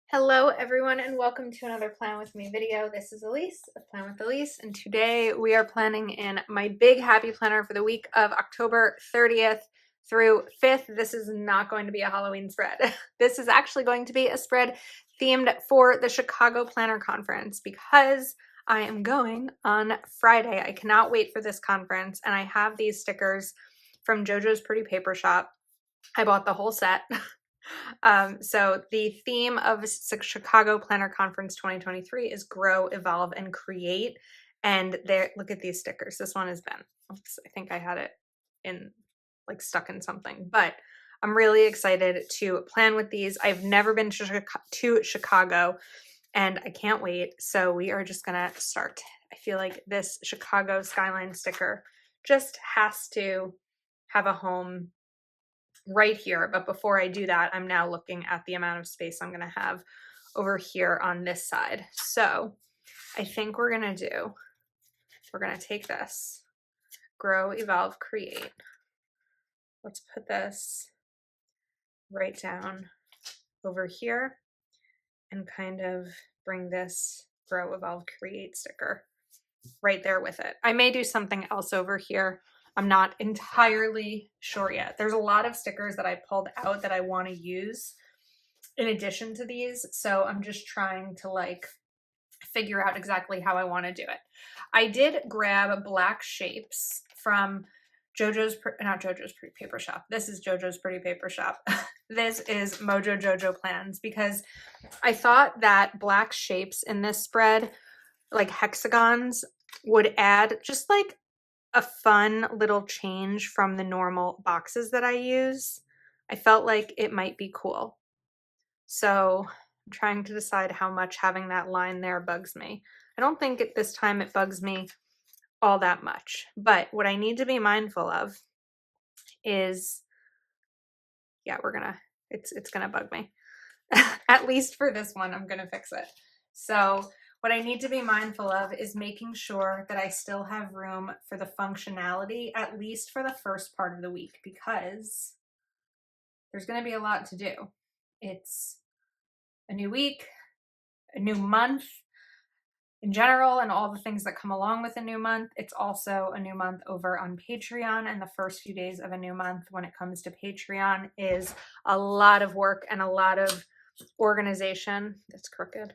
Hello everyone and welcome to another Plan With Me video. This is Elise of Plan With Elise, and today we are planning in my big happy planner for the week of October 30th through 5th. This is not going to be a Halloween spread. This is actually going to be a spread themed for the Chicago Planner Conference because I am going on Friday. I cannot wait for this conference, and I have these stickers from JoJo's Pretty Paper Shop. I bought the whole set. So the theme of Chicago Planner Conference 2023 is Grow, Evolve, and Create. And there, look at these stickers. This one has been, oops, I think I had it in, like, stuck in something, but I'm really excited to plan with these. I've never been to Chicago and I can't wait. So we are just gonna start. I feel like this Chicago skyline sticker just has to have a home right here. But before I do that, I'm now looking at the amount of space I'm going to have over here on this side. So I think we're going to take this, Grow, Evolve, Create. Let's put this right down over here and kind of bring this Grow, Evolve, Create sticker right there with it. I may do something else over here. I'm not entirely sure yet. There's a lot of stickers that I pulled out that I want to use in addition to these. So I'm just trying to figure out exactly how I want to do it. I did grab black shapes from not JoJo's Pretty Paper Shop. This is JoJo's Pretty Paper Shop. This is Mojo Jojo Plans, because I thought that black shapes in this spread, like hexagons, would add just like a fun little change from the normal boxes that I use. I felt like it might be cool. So I'm trying to decide how much having that line there bugs me. I don't think at this time it bugs me all that much, but what I need to be mindful of is, yeah, it's gonna bug me. At least for this one, I'm gonna fix it. So what I need to be mindful of is making sure that I still have room for the functionality, at least for the first part of the week, because there's going to be a lot to do. It's a new week, a new month in general, and all the things that come along with a new month. It's also a new month over on Patreon, and the first few days of a new month when it comes to Patreon is a lot of work and a lot of organization. That's crooked.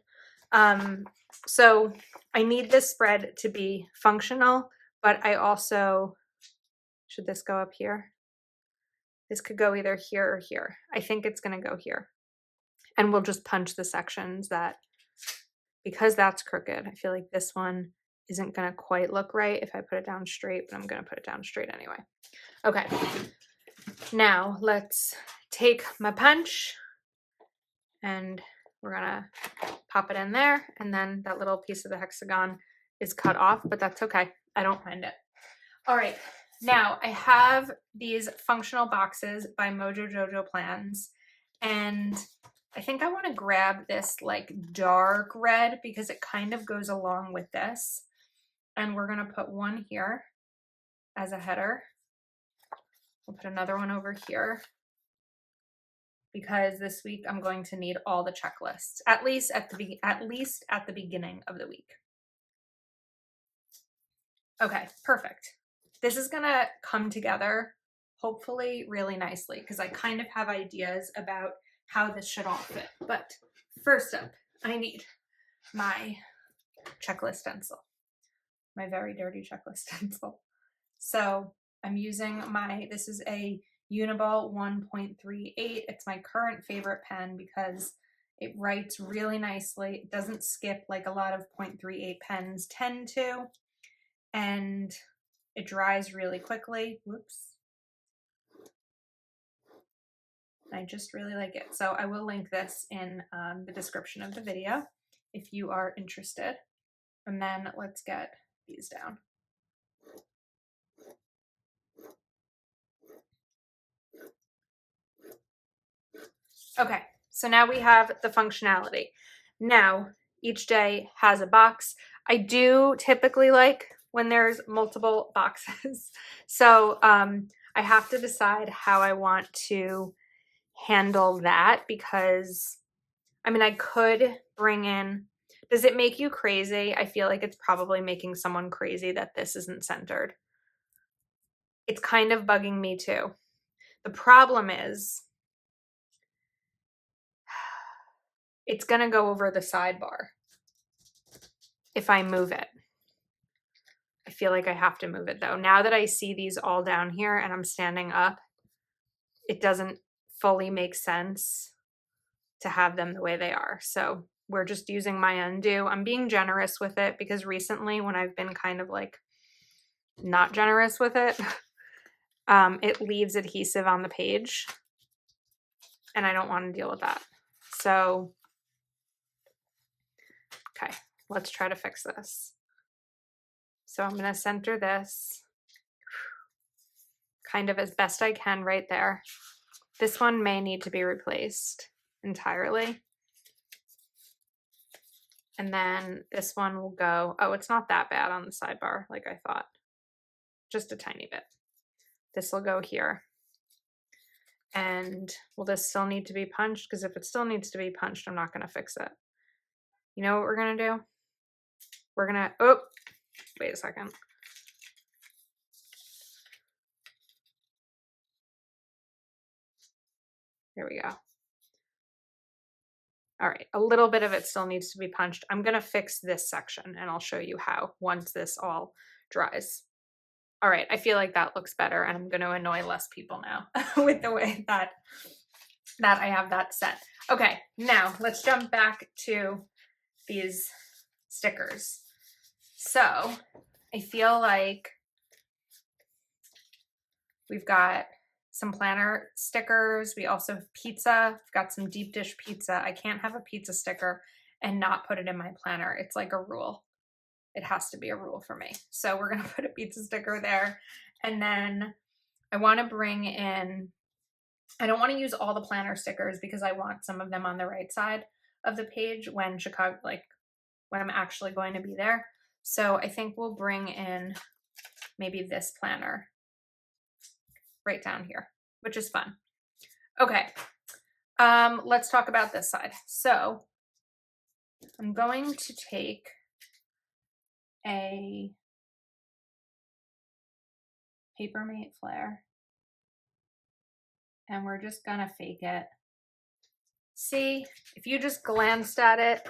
So I need this spread to be functional, but I also, should this go up here? This could go either here or here. I think it's going to go here. And we'll just punch the sections that, because that's crooked, I feel like this one isn't going to quite look right if I put it down straight, but I'm going to put it down straight anyway. Okay. Now let's take my punch and we're gonna pop it in there, and then that little piece of the hexagon is cut off, but that's okay. I don't mind it. All right, now I have these functional boxes by Mojo Jojo Plans, and I think I want to grab this like dark red because it kind of goes along with this, and we're gonna put one here as a header. We'll put another one over here, because this week I'm going to need all the checklists, at least at the beginning of the week. Okay, perfect. This is gonna come together hopefully really nicely because I kind of have ideas about how this should all fit. But first up, I need my checklist stencil, my very dirty checklist stencil. So I'm using this is a Uniball 1.38. It's my current favorite pen because it writes really nicely. It doesn't skip like a lot of 0.38 pens tend to, and it dries really quickly. Whoops. I just really like it. So I will link this in the description of the video if you are interested. And then let's get these down. Okay, so now we have the functionality. Now, each day has a box. I do typically like when there's multiple boxes. So I have to decide how I want to handle that, because I mean, I could bring in, does it make you crazy? I feel like it's probably making someone crazy that this isn't centered. It's kind of bugging me too. The problem is it's going to go over the sidebar if I move it. I feel like I have to move it though. Now that I see these all down here and I'm standing up, it doesn't fully make sense to have them the way they are. So we're just using my undo. I'm being generous with it because recently when I've been kind of like not generous with it, it leaves adhesive on the page and I don't want to deal with that. So, okay, let's try to fix this. So I'm going to center this kind of as best I can right there. This one may need to be replaced entirely. And then this one will go, oh, it's not that bad on the sidebar like I thought. Just a tiny bit. This will go here. And will this still need to be punched? Because if it still needs to be punched, I'm not going to fix it. You know what we're going to do? We're going to, oh, wait a second. There we go. All right, a little bit of it still needs to be punched. I'm going to fix this section and I'll show you how once this all dries. All right, I feel like that looks better and I'm going to annoy less people now with the way that I have that set. Okay, now let's jump back to these stickers. So I feel like we've got some planner stickers. We also have pizza. We've got some deep dish pizza. I can't have a pizza sticker and not put it in my planner. It's like a rule. It has to be a rule for me. So we're going to put a pizza sticker there. And then I want to bring in, I don't want to use all the planner stickers because I want some of them on the right side of the page when Chicago, like when I'm actually going to be there. So I think we'll bring in maybe this planner right down here, which is fun. Okay, let's talk about this side. So I'm going to take a Papermate flare and we're just gonna fake it. See, if you just glanced at it,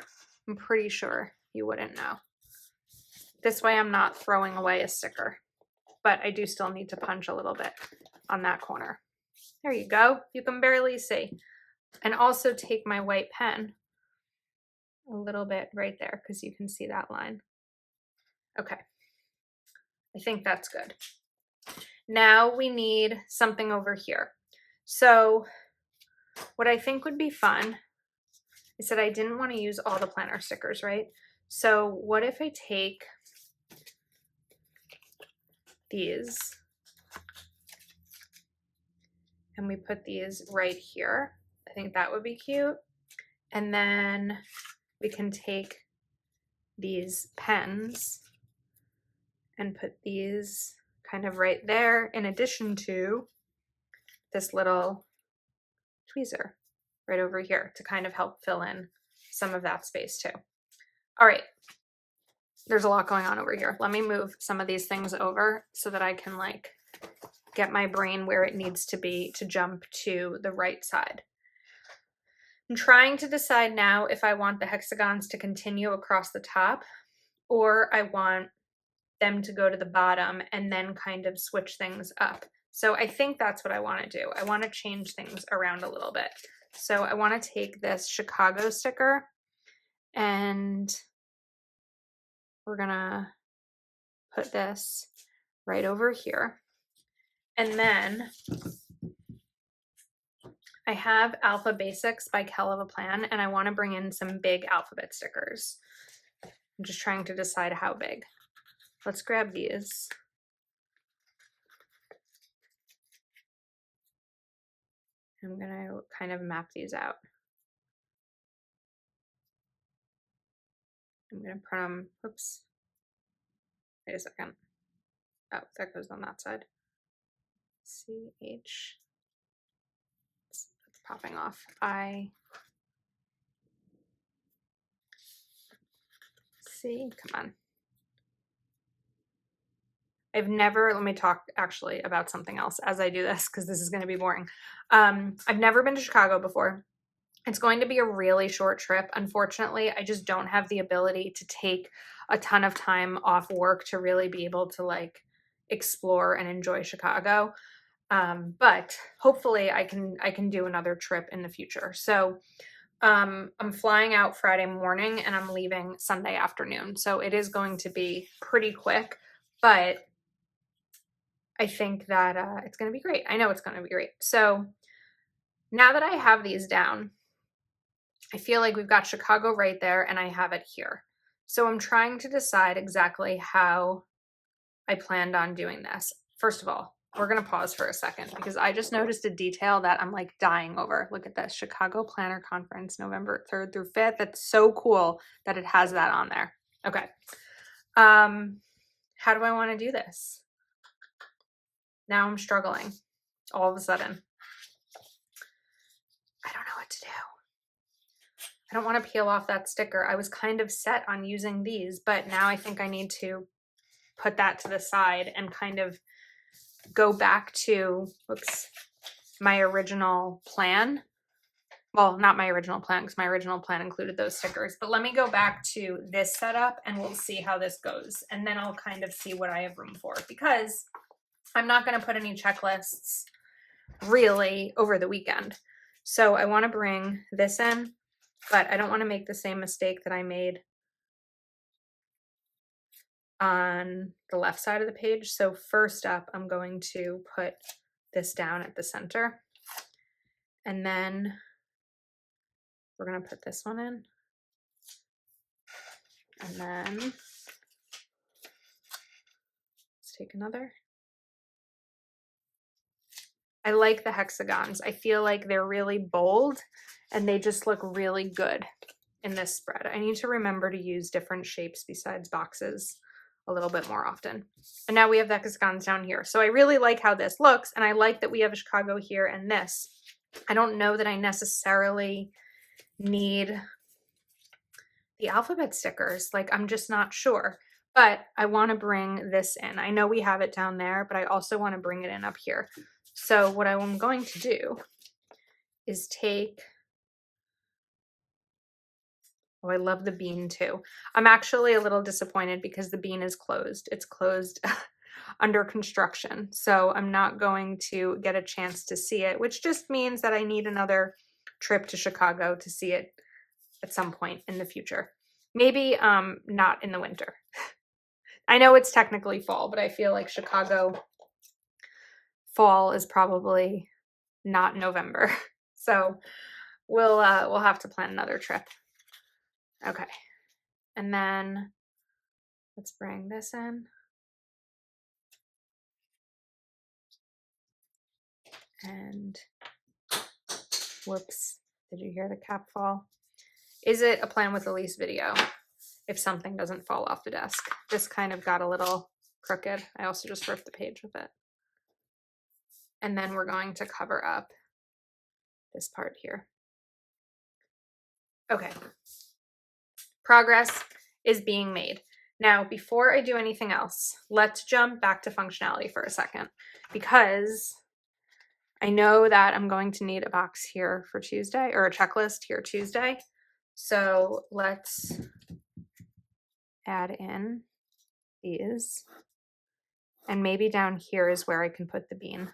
I'm pretty sure you wouldn't know. This way I'm not throwing away a sticker, but I do still need to punch a little bit on that corner. There you go. You can barely see. And also take my white pen a little bit right there because you can see that line. Okay. I think that's good. Now we need something over here. So what I think would be fun is that I didn't want to use all the planner stickers, right? So what if I take these and we put these right here? I think that would be cute. And then we can take these pens and put these kind of right there in addition to this little tweezer right over here to kind of help fill in some of that space too. All right, there's a lot going on over here. Let me move some of these things over so that I can like get my brain where it needs to be to jump to the right side. I'm trying to decide now if I want the hexagons to continue across the top or I want them to go to the bottom and then kind of switch things up. So I think that's what I want to do. I want to change things around a little bit. So I want to take this Chicago sticker and we're gonna put this right over here. And then I have Alpha Basics by Kel of a Plan and I want to bring in some big alphabet stickers. I'm just trying to decide how big. Let's grab these. I'm gonna kind of map these out. I'm gonna put them, oops, wait a second. Oh, that goes on that side. CH, it's popping off. see, come on. Let me talk actually about something else as I do this, because this is going to be boring. I've never been to Chicago before. It's going to be a really short trip. Unfortunately, I just don't have the ability to take a ton of time off work to really be able to like explore and enjoy Chicago. But hopefully I can do another trip in the future. So I'm flying out Friday morning and I'm leaving Sunday afternoon. So it is going to be pretty quick, but I think that it's going to be great. I know it's going to be great. So now that I have these down, I feel like we've got Chicago right there and I have it here. So I'm trying to decide exactly how I planned on doing this. First of all, we're going to pause for a second because I just noticed a detail that I'm like dying over. Look at this, Chicago Planner Conference, November 3rd through 5th. That's so cool that it has that on there. Okay. How do I want to do this? Now I'm struggling all of a sudden. I don't know what to do. I don't want to peel off that sticker. I was kind of set on using these, but now I think I need to put that to the side and kind of go back to, my original plan. Well, not my original plan, because my original plan included those stickers, but let me go back to this setup and we'll see how this goes. And then I'll kind of see what I have room for, because I'm not going to put any checklists really over the weekend. So I want to bring this in, but I don't want to make the same mistake that I made on the left side of the page. So first up, I'm going to put this down at the center, and then we're going to put this one in, and then let's take another. I like the hexagons. I feel like they're really bold and they just look really good in this spread. I need to remember to use different shapes besides boxes a little bit more often. And now we have the hexagons down here. So I really like how this looks, and I like that we have a Chicago here and this. I don't know that I necessarily need the alphabet stickers. Like, I'm just not sure. But I want to bring this in. I know we have it down there, but I also want to bring it in up here. So what I'm going to do is take, oh, I love the bean too. I'm actually a little disappointed because the bean is closed. It's closed under construction. So I'm not going to get a chance to see it, which just means that I need another trip to Chicago to see it at some point in the future. Maybe not in the winter. I know it's technically fall, but I feel like Chicago fall is probably not November. So we'll have to plan another trip. Okay. And then let's bring this in. And whoops, did you hear the cap fall? Is it a Plan with Elise video if something doesn't fall off the desk? This kind of got a little crooked. I also just ripped the page with it. And then we're going to cover up this part here. Okay. Progress is being made. Now, before I do anything else, let's jump back to functionality for a second, because I know that I'm going to need a box here for Tuesday, or a checklist here Tuesday. So let's add in these. And maybe down here is where I can put the bean.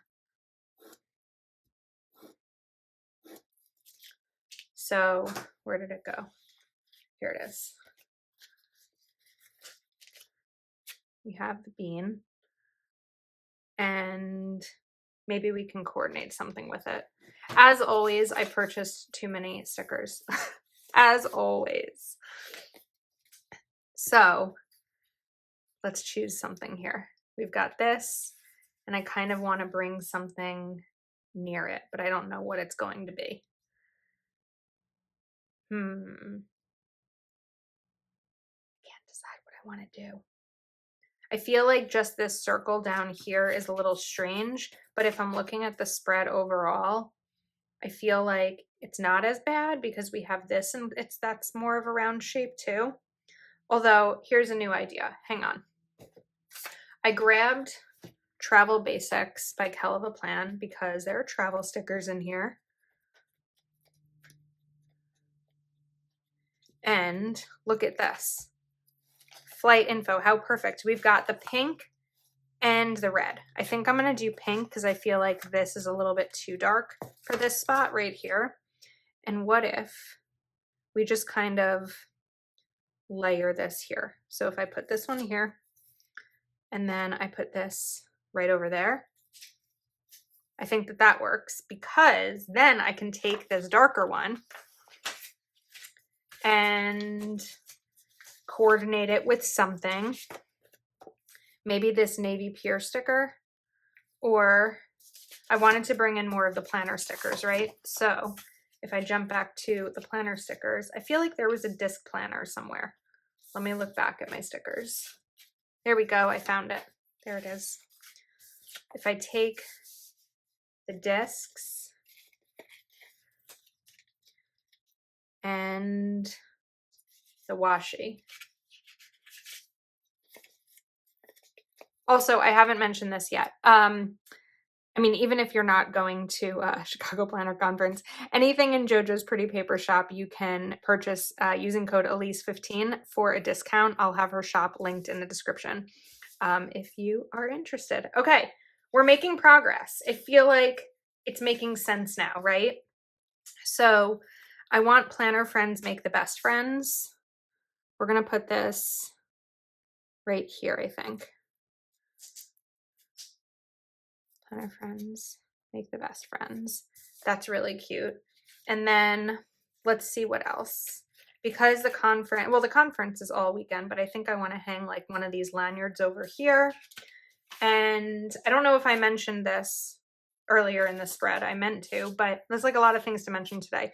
So where did it go? Here it is. We have the bean, and maybe we can coordinate something with it. As always, I purchased too many stickers. As always. So let's choose something here. We've got this, and I kind of want to bring something near it, but I don't know what it's going to be. I can't decide what I want to do. I feel like just this circle down here is a little strange, but if I'm looking at the spread overall, I feel like it's not as bad because we have this, and that's more of a round shape too. Although, here's a new idea. Hang on. I grabbed Travel Basics by Hell of a Plan because there are travel stickers in here. And look at this. Flight info, how perfect. We've got the pink and the red. I think I'm going to do pink because I feel like this is a little bit too dark for this spot right here. And what if we just kind of layer this here? So if I put this one here and then I put this right over there, I think that that works because then I can take this darker one and coordinate it with something. Maybe this navy pier sticker, or I wanted to bring in more of the planner stickers, right? So if I jump back to the planner stickers, I feel like there was a disc planner somewhere. Let me look back at my stickers. There we go. I found it. There it is. If I take the discs and the washi. Also, I haven't mentioned this yet. I mean, even if you're not going to Chicago Planner Conference, anything in JoJo's Pretty Paper Shop you can purchase using code Elise15 for a discount. I'll have her shop linked in the description if you are interested. Okay, we're making progress. I feel like it's making sense now, right? So I want planner friends make the best friends. We're going to put this right here, I think. Planner friends make the best friends. That's really cute. And then let's see what else. Because the conference, well, the conference is all weekend, but I think I want to hang like one of these lanyards over here. And I don't know if I mentioned this earlier in the spread. I meant to, but there's like a lot of things to mention today.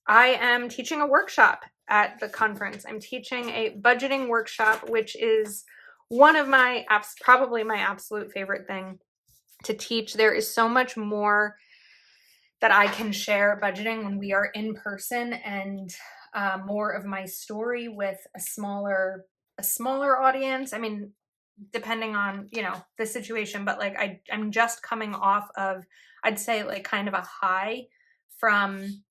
I am teaching a workshop at the conference. I'm teaching a budgeting workshop, which is one of my probably my absolute favorite thing to teach. There is so much more that I can share budgeting when we are in person, and more of my story with a smaller audience. I mean, depending on, you know, the situation, but like I'm just coming off of, I'd say like kind of a high from,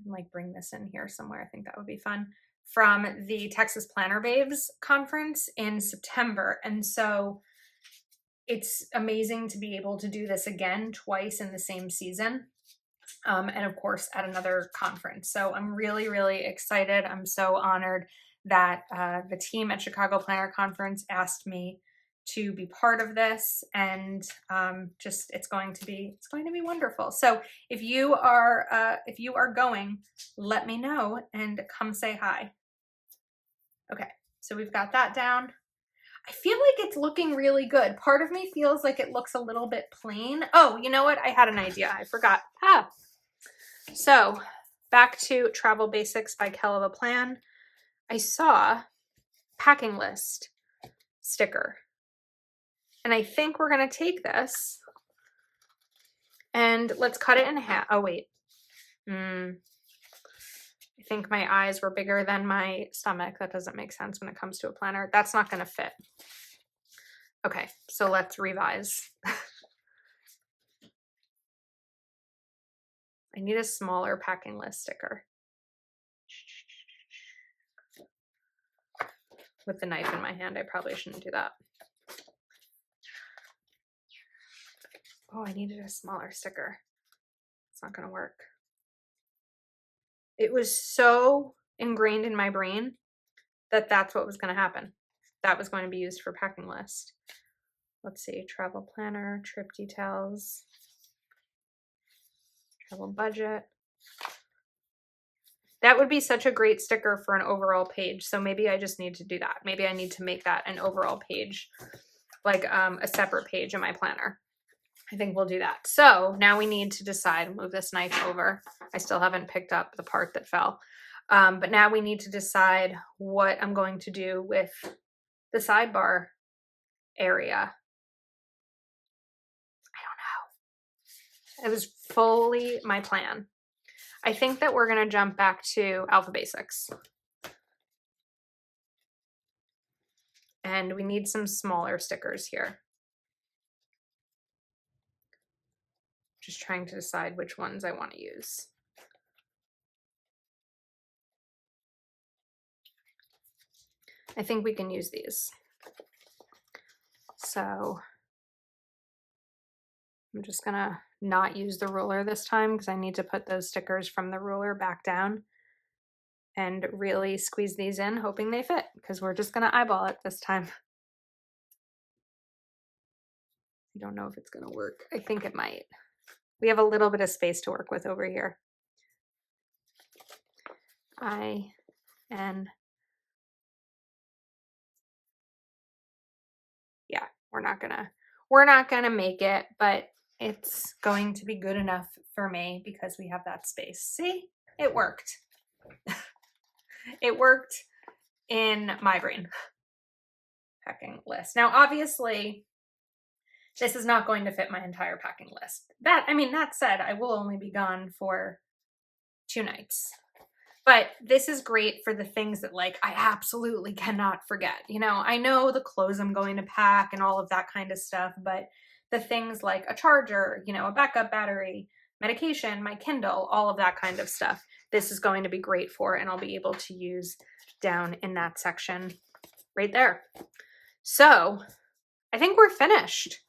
like bring this in here somewhere. I think that would be fun, from the Texas Planner Babes conference in September. And so it's amazing to be able to do this again twice in the same season. And of course at another conference. So I'm really, really excited. I'm so honored that the team at Chicago Planner Conference asked me to be part of this, and just it's going to be wonderful. So if you are going, let me know and come say hi. Okay, so we've got that down. I feel like it's looking really good. Part of me feels like it looks a little bit plain. Oh, you know what? I had an idea. I forgot. So back to Travel Basics by Hell of a Plan. I saw packing list sticker. And I think we're going to take this and let's cut it in half. Oh, wait. I think my eyes were bigger than my stomach. That doesn't make sense when it comes to a planner. That's not going to fit. Okay, so let's revise. I need a smaller packing list sticker. With the knife in my hand, I probably shouldn't do that. Oh, I needed a smaller sticker. It's not going to work. It was so ingrained in my brain that that's what was going to happen. That was going to be used for packing list. Let's see, travel planner, trip details, travel budget. That would be such a great sticker for an overall page. So maybe I just need to do that. Maybe I need to make that an overall page, like a separate page in my planner. I think we'll do that. So now we need to decide, move this knife over. I still haven't picked up the part that fell. But now we need to decide what I'm going to do with the sidebar area. I don't know. It was fully my plan. I think that we're going to jump back to Alpha Basics. And we need some smaller stickers here. Just trying to decide which ones I want to use. I think we can use these. So I'm just gonna not use the ruler this time because I need to put those stickers from the ruler back down and really squeeze these in, hoping they fit, because we're just gonna eyeball it this time. I don't know if it's gonna work. I think it might. We have a little bit of space to work with over here. Yeah, we're not gonna make it, but it's going to be good enough for me because we have that space. See, it worked. It worked in my brain. Packing list. Now, obviously, this is not going to fit my entire packing list. That said, I will only be gone for 2 nights. But this is great for the things that like I absolutely cannot forget. You know, I know the clothes I'm going to pack and all of that kind of stuff, but the things like a charger, you know, a backup battery, medication, my Kindle, all of that kind of stuff, this is going to be great for, and I'll be able to use down in that section right there. So I think we're finished.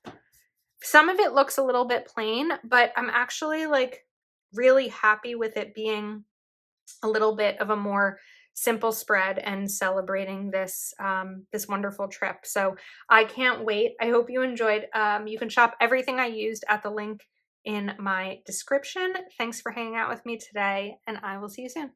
Some of it looks a little bit plain, but I'm actually like really happy with it being a little bit of a more simple spread and celebrating this this wonderful trip. So I can't wait. I hope you enjoyed. You can shop everything I used at the link in my description. Thanks for hanging out with me today, and I will see you soon.